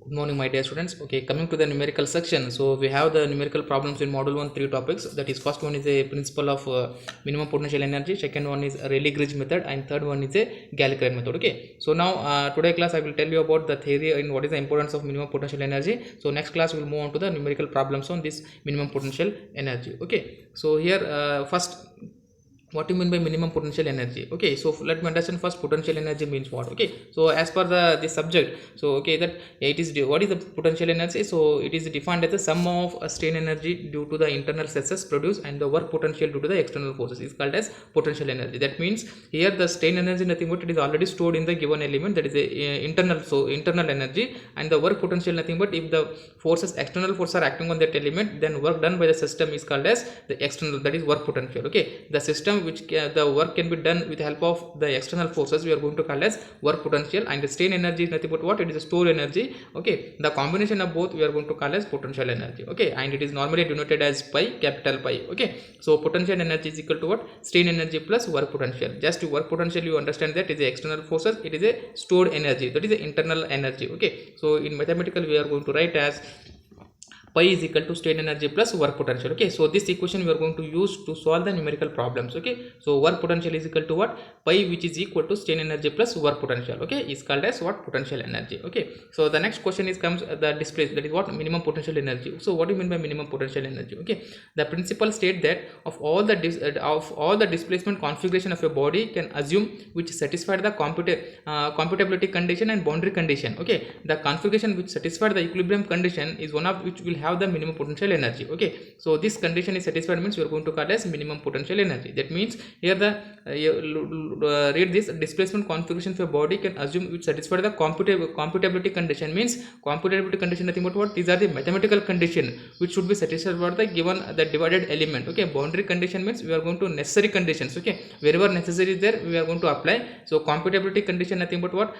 Good morning, my dear students. Okay, coming to the numerical section. So we have the numerical problems in module 1, three topics. That is, first one is a principle of minimum potential energy. Second one is a Rayleigh-Ridge method, and third one is a Gallagher method. Okay. So now today class I will tell you about the theory and what is the importance of minimum potential energy. So next class we will move on to the numerical problems on this minimum potential energy. Okay. So here first, what do you mean by minimum potential energy? Okay, so let me understand first potential energy means what. Okay, so as per the subject, so okay, that it is what is the potential energy? So it is defined as the sum of a strain energy due to the internal stresses produced and the work potential due to the external forces is called as potential energy. That means here the strain energy nothing but it is already stored in the given element, that is a internal, so internal energy, and the work potential nothing but if the forces, external forces are acting on that element, then work done by the system is called as the external, that is work potential. Okay, the system which the work can be done with the help of the external forces we are going to call as work potential, and the strain energy is nothing but what, it is a stored energy. Okay, the combination of both we are going to call as potential energy. Okay, and it is normally denoted as pi, capital Pi. Okay, so potential energy is equal to what, strain energy plus work potential. Just work potential you understand that is the external forces, it is a stored energy, that is the internal energy. Okay, so in mathematical we are going to write as pi is equal to strain energy plus work potential. Okay, so this equation we are going to use to solve the numerical problems. Okay, so work potential is equal to what, pi, which is equal to strain energy plus work potential. Okay, is called as what, potential energy. Okay, so the next question is comes the displacement, that is what, minimum potential energy. So what do you mean by minimum potential energy? Okay, the principle state that of all the displacement configuration of a body can assume which satisfy the computability condition and boundary condition. Okay, the configuration which satisfy the equilibrium condition is one of which will have the minimum potential energy. Okay, so this condition is satisfied means we are going to call as minimum potential energy. That means here the read this, displacement configuration for body can assume which satisfy the computability condition. Means computability condition nothing but what, these are the mathematical condition which should be satisfied for the given the divided element. Okay, boundary condition means we are going to necessary conditions. Okay, wherever necessary is there we are going to apply. So computability condition nothing but what,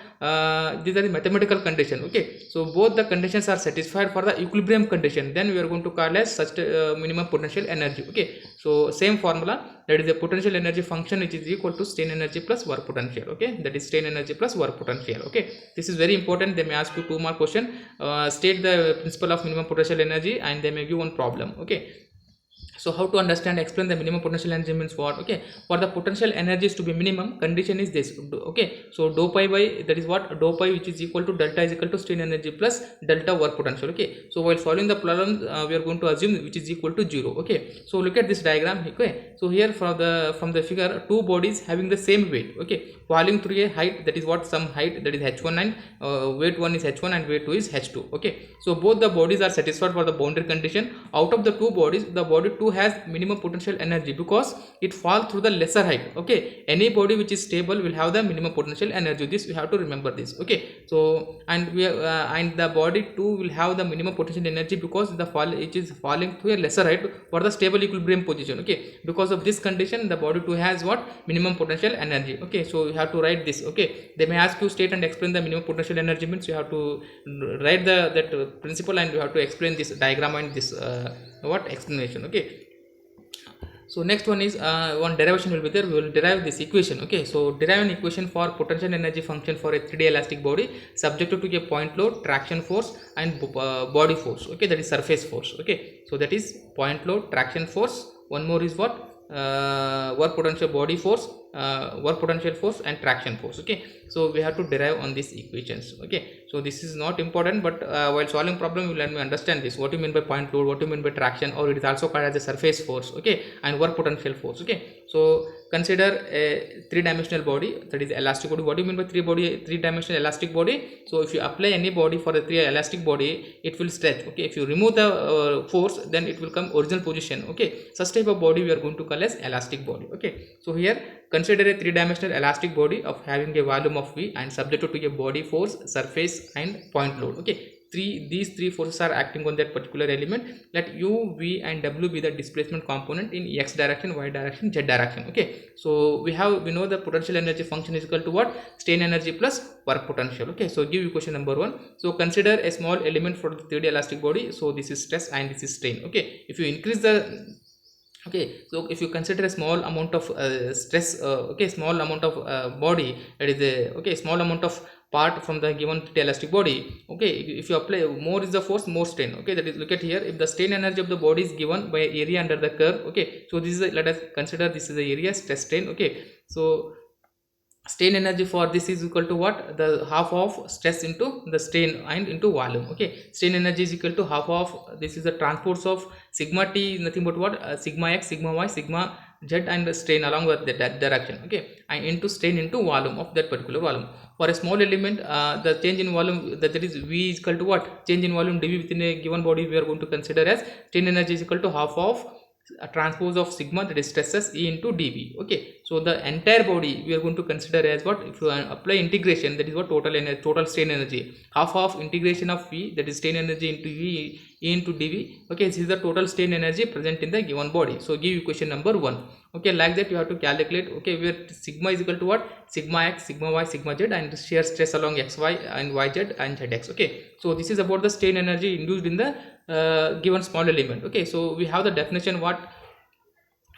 these are the mathematical condition. Okay, so both the conditions are satisfied for the equilibrium condition, then we are going to call as such minimum potential energy. Okay, so same formula, that is a potential energy function which is equal to strain energy plus work potential. Okay, that is strain energy plus work potential. Okay, this is very important, they may ask you two more question, state the principle of minimum potential energy, and they may give one problem. Okay, so how to understand, explain the minimum potential energy means what? Okay, for the potential energies to be minimum, condition is this. Okay, so dou pi by, that is what, dou pi which is equal to delta is equal to strain energy plus delta work potential. Okay, so while solving the problem we are going to assume which is equal to 0. Okay, so look at this diagram. Okay, so here from the figure, two bodies having the same weight, okay, falling through a height, that is what, some height, that is h1, and weight 1 is h1 and weight 2 is h2. Okay, so both the bodies are satisfied for the boundary condition. Out of the two bodies, the body 2 has minimum potential energy because it falls through the lesser height. Okay, any body which is stable will have the minimum potential energy, this we have to remember this. Okay, so and we and the body 2 will have the minimum potential energy because the fall, it is falling through a lesser height for the stable equilibrium position. Okay, because of this condition the body 2 has what, minimum potential energy. Okay, so you have to write this. Okay, they may ask you state and explain the minimum potential energy means you have to write that principle, and you have to explain this diagram and this what explanation. Okay, so next one is one derivation will be there, we will derive this equation. Okay, so derive an equation for potential energy function for a 3D elastic body subjected to a point load, traction force, and body force. Okay, that is surface force. Okay, so that is point load, traction force, one more is what, work potential, body force, work potential force, and traction force. Okay, so we have to derive on these equations. Okay, so this is not important, but while solving problem you let me understand this, what you mean by point load, what you mean by traction, or it is also called as a surface force. Okay, and work potential force. Okay, so consider a three-dimensional body, that is elastic body. What do you mean by three-dimensional elastic body? So if you apply any body for a three elastic body, it will stretch. Okay, if you remove the force, then it will come original position. Okay, such type of body we are going to call as elastic body. Okay, so here consider a three-dimensional elastic body of having a volume of V and subjected to a body force, surface, and point load. Okay, these three forces are acting on that particular element. Let U, V, and W be the displacement component in x direction, y direction, z direction. Okay, so we know the potential energy function is equal to what, strain energy plus work potential. Okay, so give equation number 1. So consider a small element for the 3D elastic body. So this is stress and this is strain. Okay, if you increase the Okay, so if you consider a small amount of stress, okay, small amount of body, that is a okay small amount of part from the given elastic body. Okay, if you apply more is the force, more strain. Okay, that is, look at here, if the strain energy of the body is given by area under the curve. Okay, so this is let us consider this is the area stress strain. Okay, so strain energy for this is equal to what, the half of stress into the strain and into volume. Okay, strain energy is equal to half of, this is the transports of sigma t is nothing but what, sigma x, sigma y, sigma z, and the strain along with that direction. Okay, and into strain into volume of that particular volume. For a small element, the change in volume, that is v is equal to what, change in volume dv within a given body, we are going to consider as strain energy is equal to half of a transpose of sigma, that is stresses E into dV. Okay, so the entire body we are going to consider as what, if you apply integration, that is what, total energy, total strain energy, half of integration of V, that is strain energy into V, E into dV. Okay, this is the total strain energy present in the given body. So give equation number 1. Okay, like that you have to calculate. Okay, where sigma is equal to what, sigma x, sigma y, sigma z, and shear stress along xy and yz and zx. Okay, so this is about the strain energy induced in the given small element. Okay, so we have the definition, what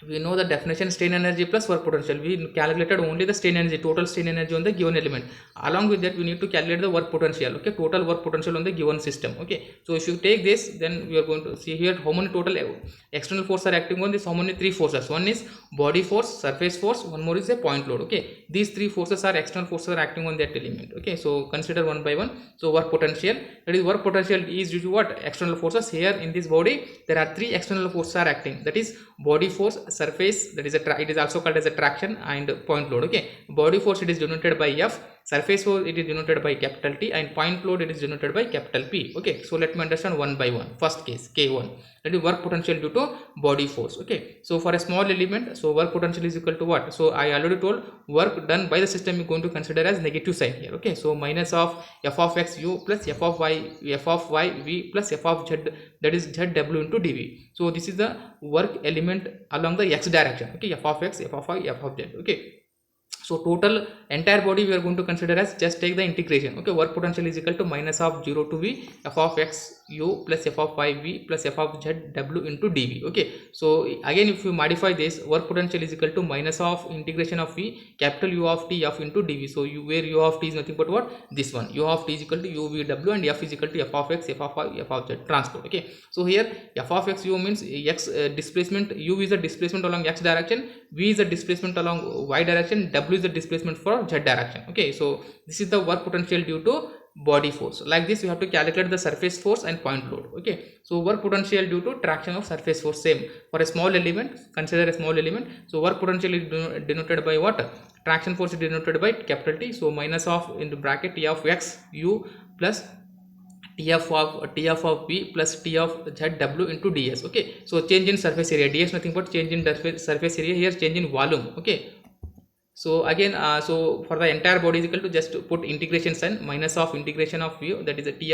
we know the definition, strain energy plus work potential. We calculated only the strain energy, total strain energy on the given element. Along with that we need to calculate the work potential. Okay, total work potential on the given system. Okay, so if you take this, then we are going to see here how many total external forces are acting on this, how many, three forces. One is body force, surface force, one more is a point load. Okay, these three forces are external forces are acting on that element. Okay, so consider one by one. So work potential, that is work potential is due to what, external forces. Here in this body there are three external forces are acting, that is body force, surface, that is it is also called as a traction, and point load. Okay, body force it is denoted by F, surface force it is denoted by capital T, and point load it is denoted by capital P. Okay, so let me understand one by one. First case, K1, that is work potential due to body force. Okay, so for a small element, so work potential is equal to what, so I already told, work done by the system is going to consider as negative sign here. Okay, so minus of f of x u plus f of y v plus f of z, that is z w into dv. So this is the work element along the x direction. Okay, f of x, f of y, f of z. Okay, so total entire body we are going to consider as, just take the integration. Okay, work potential is equal to minus of 0 to v f of x u plus f of y v plus f of z w into dv. Okay, so again if you modify this, work potential is equal to minus of integration of v capital U of t f into dv. So you, where u of t is nothing but what, this one, u of t is equal to u v w, and f is equal to f of x, f of y, f of z transport. Okay, so here f of x u means x displacement, u is the displacement along x direction, v is the displacement along y direction, w is the displacement for z direction. Okay, so this is the work potential due to body force. Like this you have to calculate the surface force and point load. Okay, so work potential due to traction of surface force, same for a small element, consider a small element. So work potential is denoted by what, traction force is denoted by capital T, so minus of into bracket T of x u plus T of v plus T of z w into ds. Okay, so change in surface area, ds nothing but change in surface area, here change in volume. Okay, so again so for the entire body is equal to, just put integration sign, minus of integration of v, that is a t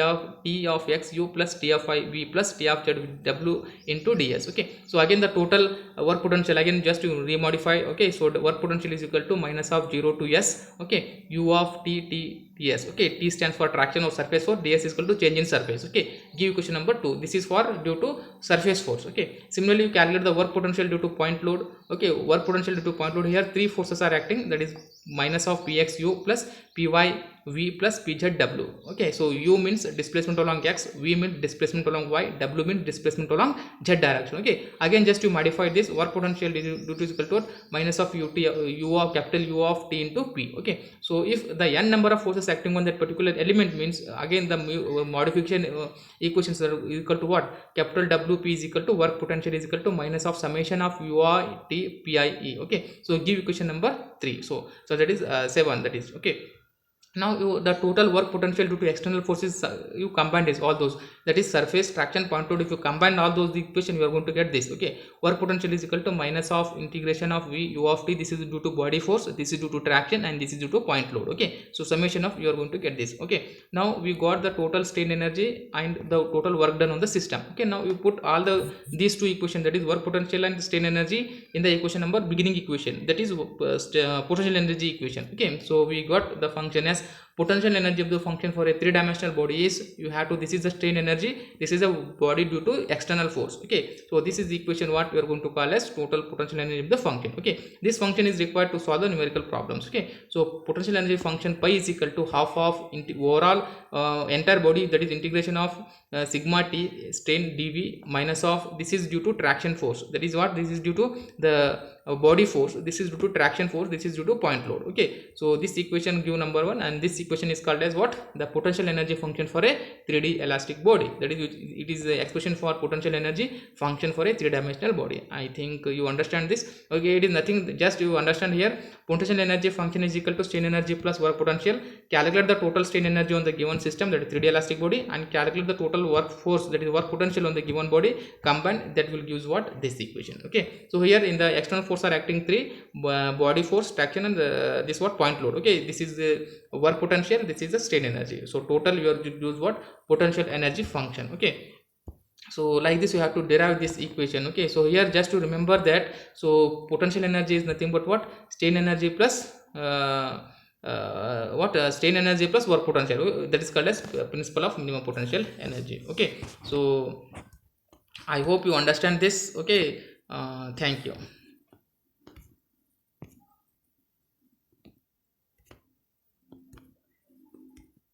of x u plus t of y v plus t of z w into ds. Okay, so again the total work potential, again just to remodify. Okay, so the work potential is equal to minus of 0 to s. Okay, u of t ts. Okay, t stands for traction of surface force, ds is equal to change in surface. Okay, give equation number 2. This is for due to surface force. Okay, similarly you calculate the work potential due to point load. Okay, work potential due to point load, here three forces are acting, that is minus of px u plus py v plus pz w. Okay, so u means displacement along x, v means displacement along y, w means displacement along z direction. Okay, again just to modify this, work potential due to is equal to minus of u of capital U of t into p. Okay, so if the n number of forces acting on that particular element, means again the modification equations are equal to what, capital W P is equal to work potential is equal to minus of summation of u I t p I e. Okay, so give equation number 3. So that is 7, that is. Okay, now the total work potential due to external forces, you combine this all those, that is surface, traction, point load, if you combine all those the equation you are going to get this. Okay, work potential is equal to minus of integration of v u of t, this is due to body force, this is due to traction, and this is due to point load. Okay, so summation of you are going to get this. Okay, now we got the total strain energy and the total work done on the system. Okay, now you put all these two equations, that is work potential and strain energy, in the equation number beginning equation, that is potential energy equation. Okay, so we got the function as Potential energy of the function for a three-dimensional body is, you have to, this is the strain energy, this is a body due to external force. Okay, so this is the equation what we are going to call as total potential energy of the function. Okay, this function is required to solve the numerical problems. Okay, so potential energy function pi is equal to half of overall entire body, that is integration of sigma t strain dv minus of, this is due to traction force, that is what, this is due to the body force, this is due to traction force, this is due to point load. Okay, so this equation give number 1, and this equation is called as what, the potential energy function for a 3D elastic body, that is, it is the expression for potential energy function for a three-dimensional body. I think you understand this. Okay, it is nothing, just you understand here, potential energy function is equal to strain energy plus work potential. Calculate the total strain energy on the given system, that is 3D elastic body, and calculate the total work force, that is work potential on the given body, combined, that will gives what, this equation. Okay, so here in the external force are acting 3, body force, traction, and this what, point load. Okay, this is the work potential, this is the strain energy. So total you are use what, potential energy function. Okay, so like this you have to derive this equation. Okay, so here just to remember that, so potential energy is nothing but what, strain energy plus strain energy plus work potential, that is called as principle of minimum potential energy. Okay, so I hope you understand this. Okay, thank you.